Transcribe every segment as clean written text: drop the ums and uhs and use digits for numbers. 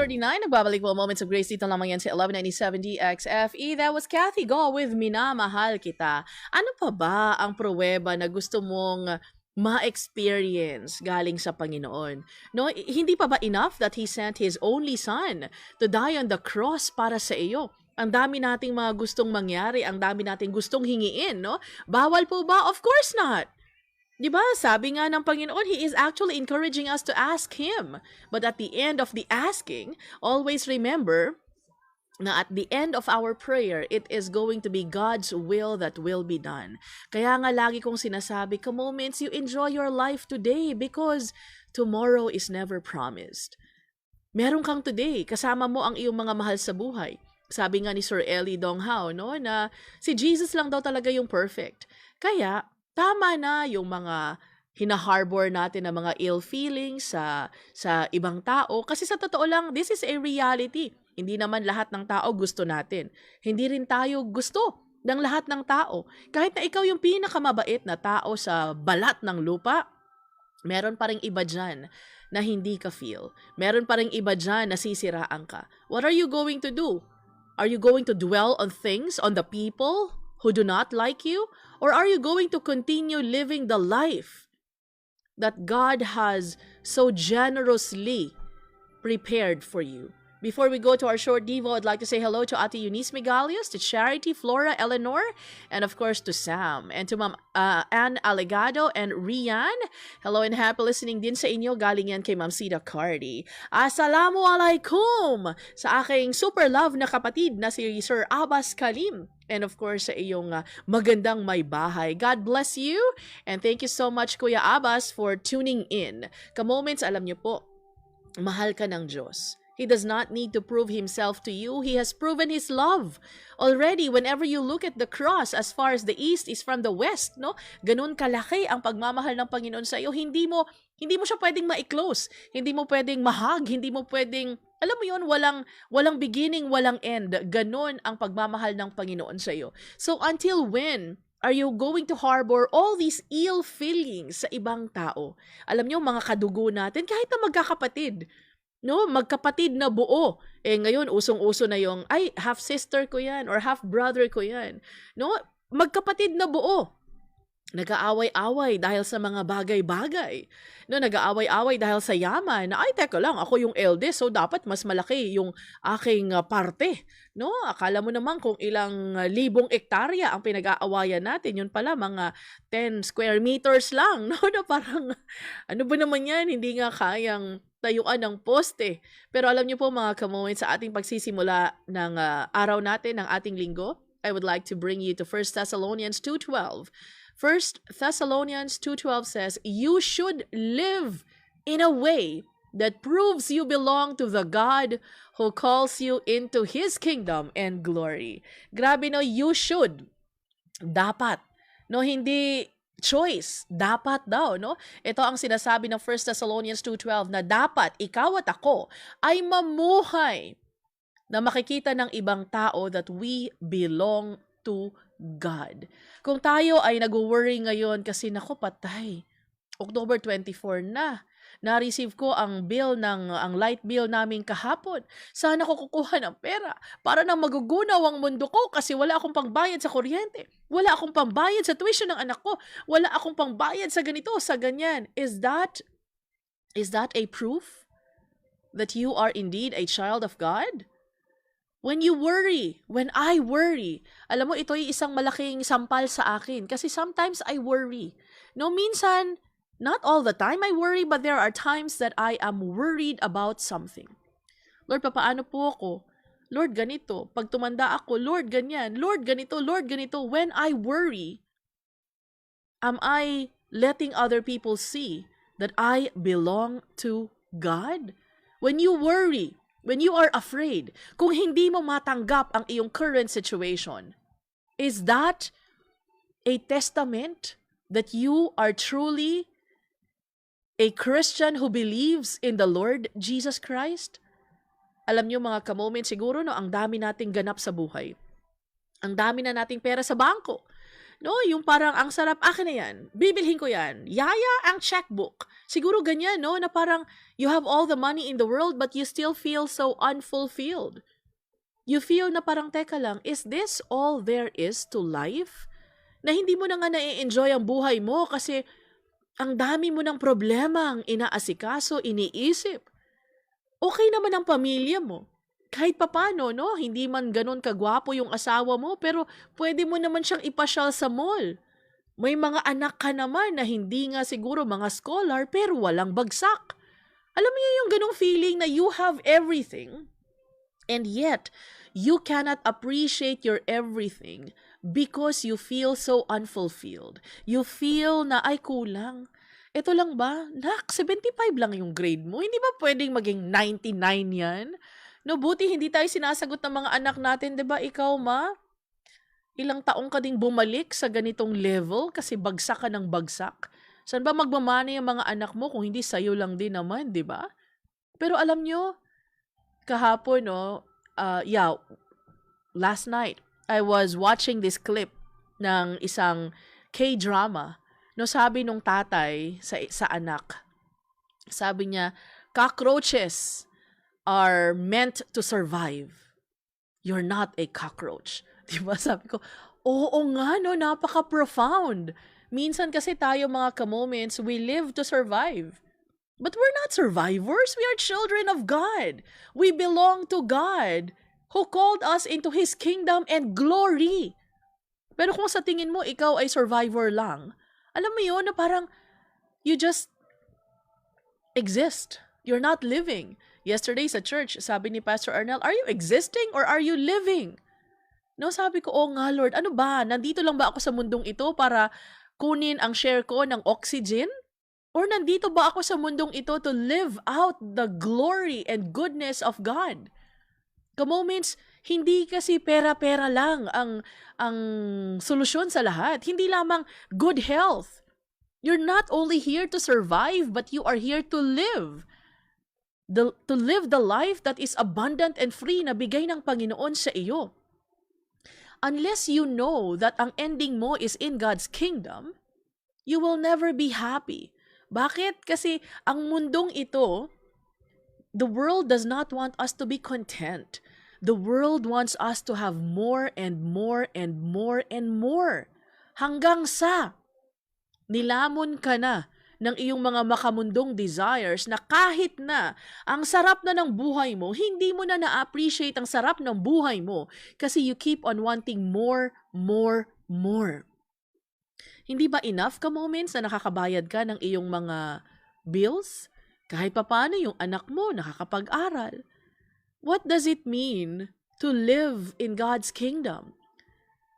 11:39, nagbabalik po Moments of Grace dito lamang yan sa 1197 DXFE. That was Kathy Go with Minamahal Kita. Ano pa ba ang pruweba na gusto mong ma-experience galing sa Panginoon? No, hindi pa ba enough that He sent His only Son to die on the cross para sa iyo? Ang dami nating mga gustong mangyari, ang dami nating gustong hingiin, no? Bawal po ba? Of course not. Diba? Sabi nga ng Panginoon, He is actually encouraging us to ask Him. But at the end of the asking, always remember na at the end of our prayer, it is going to be God's will that will be done. Kaya nga lagi kong sinasabi, Moments, you enjoy your life today because tomorrow is never promised. Meron kang today, kasama mo ang iyong mga mahal sa buhay. Sabi nga ni Sir Eli Donghao, no, na si Jesus lang daw talaga yung perfect. Kaya, tama na yung mga hinaharbor natin na mga ill feelings sa ibang tao. Kasi sa totoo lang, this is a reality. Hindi naman lahat ng tao gusto natin. Hindi rin tayo gusto ng lahat ng tao. Kahit na ikaw yung pinakamabait na tao sa balat ng lupa, meron pa ring iba dyan na hindi ka feel. Meron pa ring iba dyan na sisiraan ka. What are you going to do? Are you going to dwell on things, on the people who do not like you? Or are you going to continue living the life that God has so generously prepared for you? Before we go to our short Devo, I'd like to say hello to Ate Eunice Migalios, to Charity, Flora, Eleanor, and of course to Sam, and to Ma'am Ann Alegado and Rian. Hello and happy listening din sa inyo. Galing yan kay Ma'am Sida Cardi. Assalamualaikum sa aking super love na kapatid na si Sir Abbas Kalim. And of course, sa iyong magandang may bahay. God bless you. And thank you so much, Kuya Abbas, for tuning in. Ka-Moments, alam niyo po, mahal ka ng Diyos. He does not need to prove Himself to you. He has proven His love already. Whenever you look at the cross, as far as the east is from the west, no? Ganun kalaki ang pagmamahal ng Panginoon sa iyo. Hindi mo siya pwedeng ma-close. Hindi mo pwedeng mahag. Hindi mo pwedeng, alam mo yun, walang beginning, walang end. Ganun ang pagmamahal ng Panginoon sa iyo. So until when are you going to harbor all these ill feelings sa ibang tao? Alam niyo, mga kadugo natin, kahit na magkakapatid, no, magkapatid na buo. Ngayon, usong-uso na yung, ay, half-sister ko yan, or half-brother ko yan. No, magkapatid na buo. Nag-aaway-away dahil sa mga bagay-bagay. No, nag-aaway-away dahil sa yaman. Ay, teka lang, ako yung eldest, so dapat mas malaki yung aking parte. No, akala mo naman kung ilang libong ektarya ang pinag-aawayan natin. Yun pala, mga 10 square meters lang. No, na parang, ano ba naman yan? Hindi nga kayang tayuan ng poste. Pero alam niyo po mga ka-Moments, sa ating pagsisimula ng araw natin, ng ating linggo, I would like to bring you to 1 Thessalonians 2:12. 1 Thessalonians 2:12 says, you should live in a way that proves you belong to the God who calls you into His kingdom and glory. Grabe, no, you should. Dapat. No, hindi choice. Dapat daw, no? Ito ang sinasabi ng 1 Thessalonians 2:12 na dapat ikaw at ako ay mamuhay na makikita ng ibang tao that we belong to God. Kung tayo ay nag-worry ngayon kasi naku patay, October 24 na, na-receive ko ang light bill namin kahapon. Sana ko kukuha ng pera para nang magugunaw ang mundo ko kasi wala akong pangbayad sa kuryente. Wala akong pangbayad sa tuition ng anak ko. Wala akong pangbayad sa ganito, sa ganyan. Is that a proof that you are indeed a child of God? When you worry, when I worry, alam mo, ito ay isang malaking sampal sa akin kasi sometimes I worry. No, minsan, not all the time I worry, but there are times that I am worried about something. Lord, papaano po ako? Lord, ganito. Pag tumanda ako, Lord, ganyan. Lord, ganito. Lord, ganito. When I worry, am I letting other people see that I belong to God? When you worry, when you are afraid, kung hindi mo matanggap ang iyong current situation, is that a testament that you are truly a Christian who believes in the Lord Jesus Christ? Alam niyo mga ka-Moments, siguro no, ang dami nating ganap sa buhay. Ang dami na nating pera sa bangko. No, yung parang ang sarap, akin na yan, bibilhin ko yan. Yaya ang checkbook. Siguro ganyan, no, na parang you have all the money in the world but you still feel so unfulfilled. You feel na parang, teka lang, is this all there is to life? Na hindi mo na nga na-enjoy ang buhay mo kasi ang dami mo ng problema ang inaasikaso, iniisip. Okay naman ang pamilya mo. Kahit papano, no? Hindi man ganun kagwapo yung asawa mo, pero pwede mo naman siyang ipasyal sa mall. May mga anak ka naman na hindi nga siguro mga scholar, pero walang bagsak. Alam mo yung ganung feeling na you have everything, and yet, you cannot appreciate your everything because you feel so unfulfilled. You feel na, ay kulang. Ito lang ba? Nak, 75 lang yung grade mo. Hindi ba pwedeng maging 99 yan? No, buti hindi tayo sinasagot ng mga anak natin, 'di ba? Ikaw, ma, ilang taong ka ding bumalik sa ganitong level kasi bagsak ka ng bagsak. Saan ba magmamana yung mga anak mo kung hindi sa'yo lang din naman, 'di ba? Pero alam nyo, kahapon, no, last night, I was watching this clip ng isang K-drama. No, sabi nung tatay sa anak, sabi niya, cockroaches are meant to survive. You're not a cockroach. Diba? Sabi ko, oo nga, no, napaka-profound. Minsan kasi tayo mga ka-moments, we live to survive. But we're not survivors. We are children of God. We belong to God who called us into His kingdom and glory. Pero kung sa tingin mo, ikaw ay survivor lang, alam mo yun na parang you just exist. You're not living. Yesterday sa church, sabi ni Pastor Arnel, are you existing or are you living? No, sabi ko, oh nga Lord, ano ba? Nandito lang ba ako sa mundong ito para kunin ang share ko ng oxygen? Or nandito ba ako sa mundong ito to live out the glory and goodness of God? Ka-moments, hindi kasi pera-pera lang ang solusyon sa lahat. Hindi lamang good health. You're not only here to survive, but you are here to live. To live the life that is abundant and free na bigay ng Panginoon sa iyo. Unless you know that ang ending mo is in God's kingdom, you will never be happy. Bakit? Kasi ang mundong ito, the world does not want us to be content. The world wants us to have more and more and more and more. Hanggang sa nilamon ka na ng iyong mga makamundong desires na kahit na ang sarap na ng buhay mo, hindi mo na na-appreciate ang sarap ng buhay mo kasi you keep on wanting more, more, more. Hindi ba enough ka moments na nakakabayad ka ng iyong mga bills? Kahit papaano yung anak mo nakakapag-aral. What does it mean to live in God's kingdom?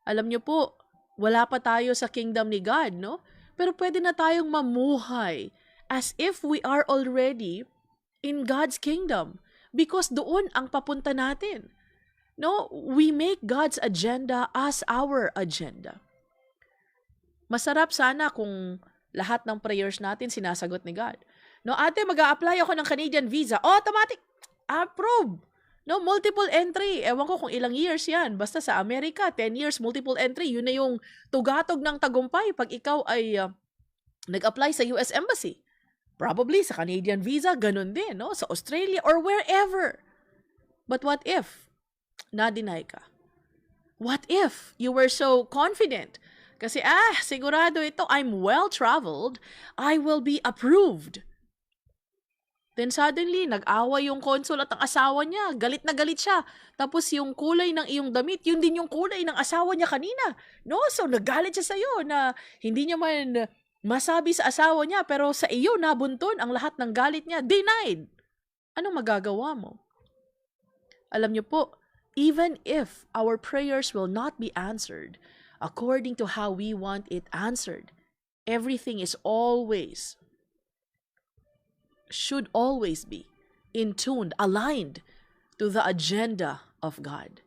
Alam niyo po, wala pa tayo sa kingdom ni God, no? Pero pwede na tayong mamuhay as if we are already in God's kingdom because doon ang papunta natin. No, we make God's agenda as our agenda. Masarap sana kung lahat ng prayers natin sinasagot ni God. No, ate, mag-a-apply ako ng Canadian visa. Automatic, approve. No, multiple entry. Ewan ko kung ilang years yan. Basta sa Amerika, 10 years, multiple entry. Yun na yung tugatog ng tagumpay pag ikaw ay nag-apply sa US Embassy. Probably sa Canadian visa, ganun din, no? Sa Australia or wherever. But what if na-deny ka? What if you were so confident? Kasi, sigurado ito, I'm well-traveled, I will be approved. Then suddenly, nag-away yung consul at ang asawa niya. Galit na galit siya. Tapos yung kulay ng iyong damit, yun din yung kulay ng asawa niya kanina. No? So, naggalit siya sa'yo na hindi niya man masabi sa asawa niya, pero sa iyo nabunton ang lahat ng galit niya. Denied. Anong magagawa mo? Alam niyo po, even if our prayers will not be answered according to how we want it answered, everything is always should always be in tune, aligned to the agenda of God.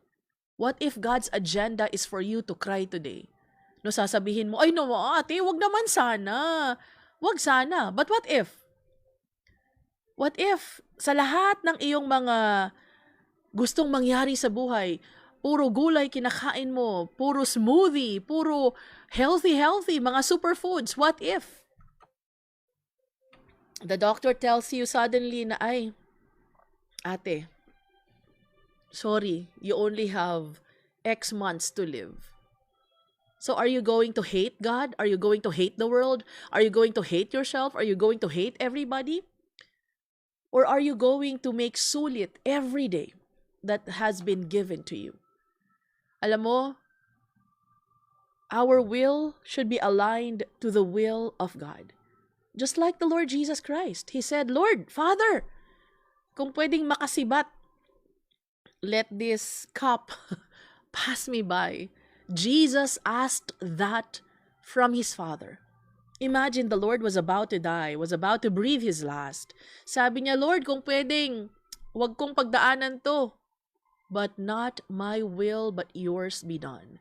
What if God's agenda is for you to cry today? No, sasabihin mo, ay no, ate, wag naman sana. Wag sana. But what if? What if sa lahat ng iyong mga gustong mangyari sa buhay, Puro gulay kinakain mo, puro smoothie, puro healthy, mga superfoods. What if the doctor tells you suddenly na, ay, ate, sorry, you only have X months to live. So are you going to hate God? Are you going to hate the world? Are you going to hate yourself? Are you going to hate everybody? Or are you going to make sulit every day that has been given to you? Alam mo, our will should be aligned to the will of God. Just like the Lord Jesus Christ. He said, Lord, Father, kung pwedeng makasibat, let this cup pass me by. Jesus asked that from his Father. Imagine the Lord was about to die, was about to breathe his last. Sabi niya, Lord, kung pwedeng, wag kong pagdaanan to. But not my will, but yours be done.